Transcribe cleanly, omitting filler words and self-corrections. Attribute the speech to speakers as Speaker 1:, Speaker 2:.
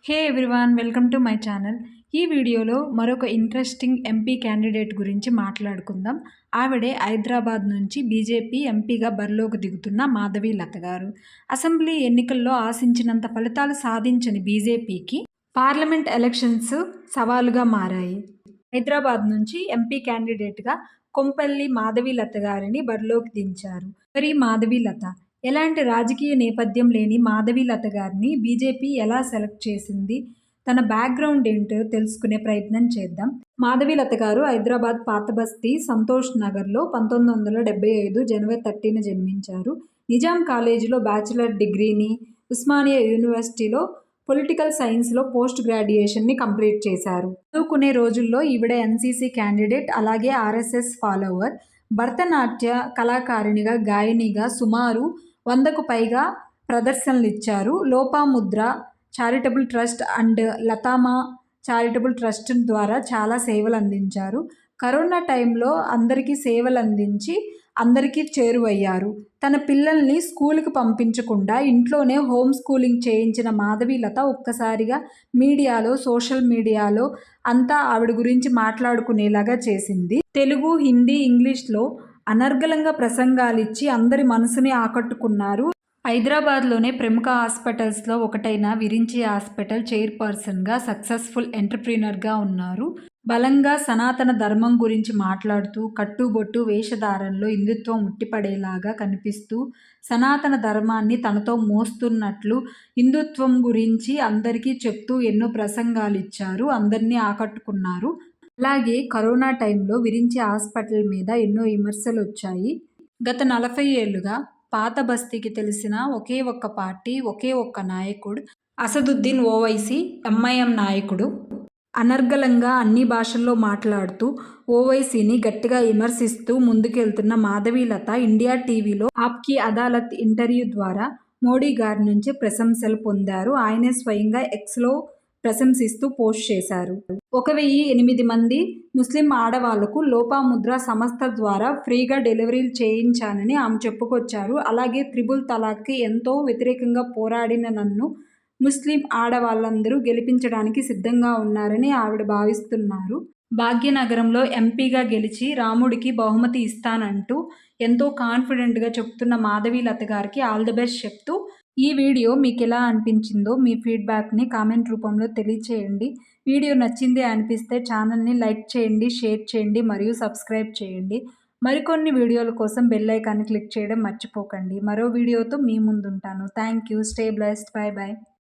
Speaker 1: Hey everyone, welcome to my channel. ఈ వీడియోలో మరొక ఇంట్రెస్టింగ్ ఎంపీ క్యాండిడేట్ గురించి మాట్లాడుకుందాం. ఆవిడే హైదరాబాద్ నుంచి బీజేపీ ఎంపీగా బరిలోకి దిగుతున్న మాధవి లత గారు. అసెంబ్లీ ఎన్నికల్లో ఆశించినంత ఫలితాలు సాధించని బీజేపీకి పార్లమెంట్ ఎలక్షన్స్ సవాలుగా మారాయి. హైదరాబాద్ నుంచి ఎంపీ క్యాండిడేట్గా కొంపల్లి మాధవి లత గారిని బరిలోకి దించారు. మరి మాధవి లత ఎలాంటి రాజకీయ నేపథ్యం లేని మాధవి లత గారిని బీజేపీ ఎలా సెలెక్ట్ చేసింది, తన బ్యాక్గ్రౌండ్ ఏంటో తెలుసుకునే ప్రయత్నం చేద్దాం. మాధవి లత గారు హైదరాబాద్ పాత బస్తీ సంతోష్ నగర్లో 1975 జనవరి 30న జన్మించారు. నిజాం కాలేజీలో బ్యాచిలర్ డిగ్రీని, ఉస్మానియా యూనివర్సిటీలో పొలిటికల్ సైన్స్లో పోస్ట్ గ్రాడ్యుయేషన్ని కంప్లీట్ చేశారు. చదువుకునే రోజుల్లో ఈవిడ ఎన్సీసీ క్యాండిడేట్, అలాగే ఆర్ఎస్ఎస్ ఫాలోవర్. భరతనాట్య కళాకారిణిగా, గాయనిగా సుమారు 100కు పైగా ప్రదర్శనలిచ్చారు. Lopamudra charitable trust and Latama charitable trust ద్వారా చాలా సేవలు అందించారు. కరోనా టైంలో అందరికీ సేవలు అందించి అందరికీ చేరువయ్యారు. తన పిల్లల్ని స్కూల్కి పంపించకుండా ఇంట్లోనే హోమ్ స్కూలింగ్ చేయించిన మాధవి లత ఒక్కసారిగా మీడియాలో, సోషల్ మీడియాలో అంతా ఆవిడ గురించి మాట్లాడుకునేలాగా చేసింది. తెలుగు, హిందీ, ఇంగ్లీష్లో అనర్గళంగా ప్రసంగాలిచ్చి అందరి మనసుని ఆకట్టుకున్నారు. హైదరాబాద్లోనే ప్రముఖ హాస్పిటల్స్లో ఒకటైన విరించి హాస్పిటల్ చైర్పర్సన్గా, సక్సెస్ఫుల్ ఎంటర్ప్రీనర్గా ఉన్నారు. బలంగా సనాతన ధర్మం గురించి మాట్లాడుతూ, కట్టుబొట్టు వేషధారణలో హిందుత్వం ఉట్టిపడేలాగా కనిపిస్తూ, సనాతన ధర్మాన్ని తనతో మోస్తున్నట్లు హిందుత్వం గురించి అందరికీ చెప్తూ ఎన్నో ప్రసంగాలిచ్చారు. అందరినీ ఆకట్టుకున్నారు. అలాగే కరోనా టైంలో విరించి హాస్పిటల్ మీద ఎన్నో విమర్శలొచ్చాయి. గత 40 ఏళ్లుగా పాత బస్తీకి తెలిసిన ఒకే ఒక్క పార్టీ, ఒకే ఒక్క నాయకుడు అసదుద్దీన్ ఓవైసీ, ఎంఐఎం నాయకుడు. అనర్గళంగా అన్ని భాషల్లో మాట్లాడుతూ ఓవైసీని గట్టిగా విమర్శిస్తూ ముందుకెళ్తున్న మాధవి లత ఇండియా టీవీలో ఆప్కి అదాలత్ ఇంటర్వ్యూ ద్వారా మోడీ గారి నుంచి ప్రశంసలు పొందారు. ఆయనే స్వయంగా ఎక్స్లో ప్రశంసిస్తూ పోస్ట్ చేశారు. 1008 మంది ముస్లిం ఆడవాళ్లకు లోపాముద్ర సంస్థ ద్వారా ఫ్రీగా డెలివరీలు చేయించానని ఆమె చెప్పుకొచ్చారు. అలాగే త్రిబుల్ తలాక్కి ఎంతో వ్యతిరేకంగా పోరాడిన నన్ను ముస్లిం ఆడవాళ్లందరూ గెలిపించడానికి సిద్ధంగా ఉన్నారని ఆవిడ భావిస్తున్నారు. భాగ్యనగరంలో ఎంపీగా గెలిచి రాముడికి బహుమతి ఇస్తానంటూ ఎంతో కాన్ఫిడెంట్గా చెప్తున్న మాధవి లత గారికి ఆల్ ది బెస్ట్ చెప్తూ, ఈ వీడియో మీకు ఎలా అనిపించిందో మీ ఫీడ్బ్యాక్ని కామెంట్ రూపంలో తెలియచేయండి. వీడియో నచ్చింది అనిపిస్తే ఛానల్ని లైక్ చేయండి, షేర్ చేయండి మరియు సబ్స్క్రైబ్ చేయండి. మరికొన్ని వీడియోల కోసం బెల్ ఐకాన్ని క్లిక్ చేయడం మర్చిపోకండి. మరో వీడియోతో మీ ముందుంటాను. Thank you. Stay blessed. Bye by.